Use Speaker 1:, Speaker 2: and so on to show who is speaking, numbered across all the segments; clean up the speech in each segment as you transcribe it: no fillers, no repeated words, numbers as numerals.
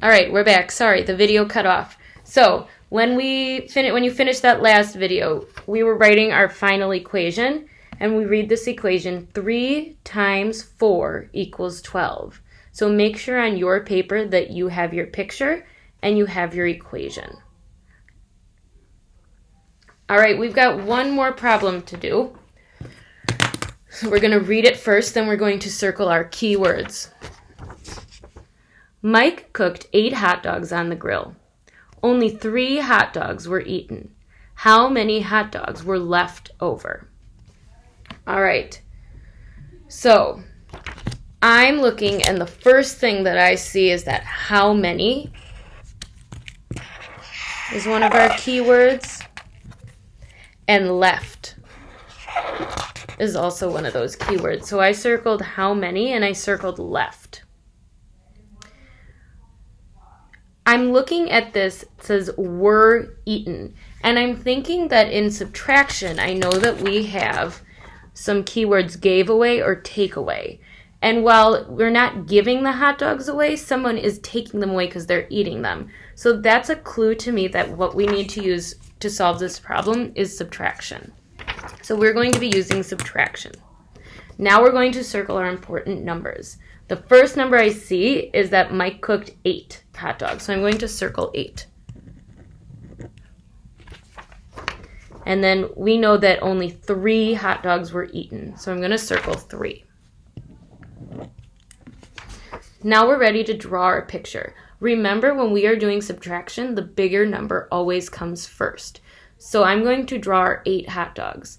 Speaker 1: All right, we're back. Sorry, the video cut off. So when you finished that last video, we were writing our final equation, and we read this equation: 3 times 4 equals 12. So make sure on your paper that you have your picture and you have your equation. All right, we've got one more problem to do. So we're going to read it first, then we're going to circle our keywords. Mike cooked 8 hot dogs on the grill. Only 3 hot dogs were eaten. How many hot dogs were left over? All right, so I'm looking, and the first thing that I see is that how many is one of our keywords, and left is also one of those keywords. So I circled how many and I circled left. I'm looking at this, it says were eaten, and I'm thinking that in subtraction, I know that we have some keywords gave away or take away. And while we're not giving the hot dogs away, someone is taking them away because they're eating them. So that's a clue to me that what we need to use to solve this problem is subtraction. So we're going to be using subtraction. Now we're going to circle our important numbers. The first number I see is that Mike cooked 8 hot dogs. So I'm going to circle 8. And then we know that only 3 hot dogs were eaten. So I'm going to circle 3. Now we're ready to draw our picture. Remember, when we are doing subtraction, the bigger number always comes first. So I'm going to draw our 8 hot dogs.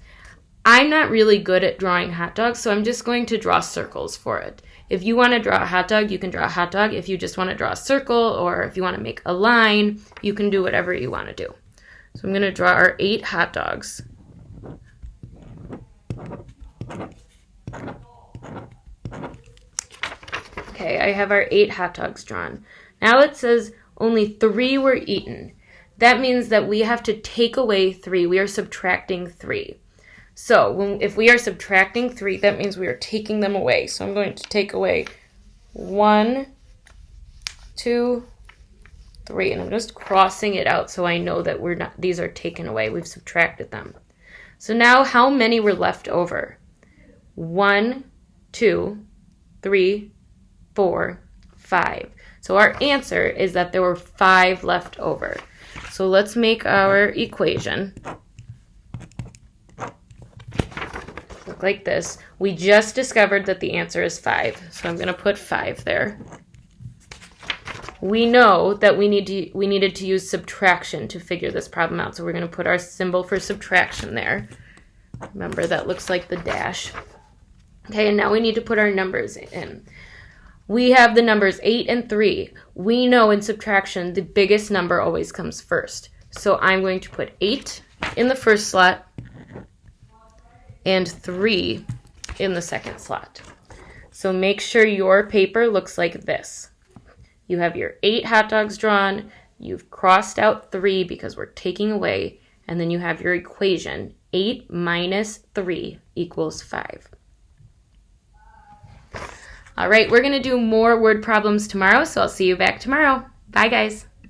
Speaker 1: I'm not really good at drawing hot dogs, so I'm just going to draw circles for it. If you want to draw a hot dog, you can draw a hot dog. If you just want to draw a circle, or if you want to make a line, you can do whatever you want to do. So I'm going to draw our 8 hot dogs. Okay, I have our 8 hot dogs drawn. Now it says only 3 were eaten. That means that we have to take away 3. We are subtracting 3. So if we are subtracting 3, that means we are taking them away. So I'm going to take away 1, 2, 3, and I'm just crossing it out so I know that these are taken away. We've subtracted them. So now how many were left over? 1, 2, 3, 4, 5. So our answer is that there were 5 left over. So let's make our equation look like this. We just discovered that the answer is 5, so I'm going to put 5 there. We know that we needed to use subtraction to figure this problem out, so we're going to put our symbol for subtraction there. Remember, that looks like the dash. Okay, and now we need to put our numbers in. We have the numbers 8 and 3. We know in subtraction the biggest number always comes first. So I'm going to put 8 in the first slot and 3 in the second slot. So make sure your paper looks like this. You have your 8 hot dogs drawn, you've crossed out 3 because we're taking away, and then you have your equation, 8 minus 3 equals 5. All right, we're going to do more word problems tomorrow, so I'll see you back tomorrow. Bye, guys.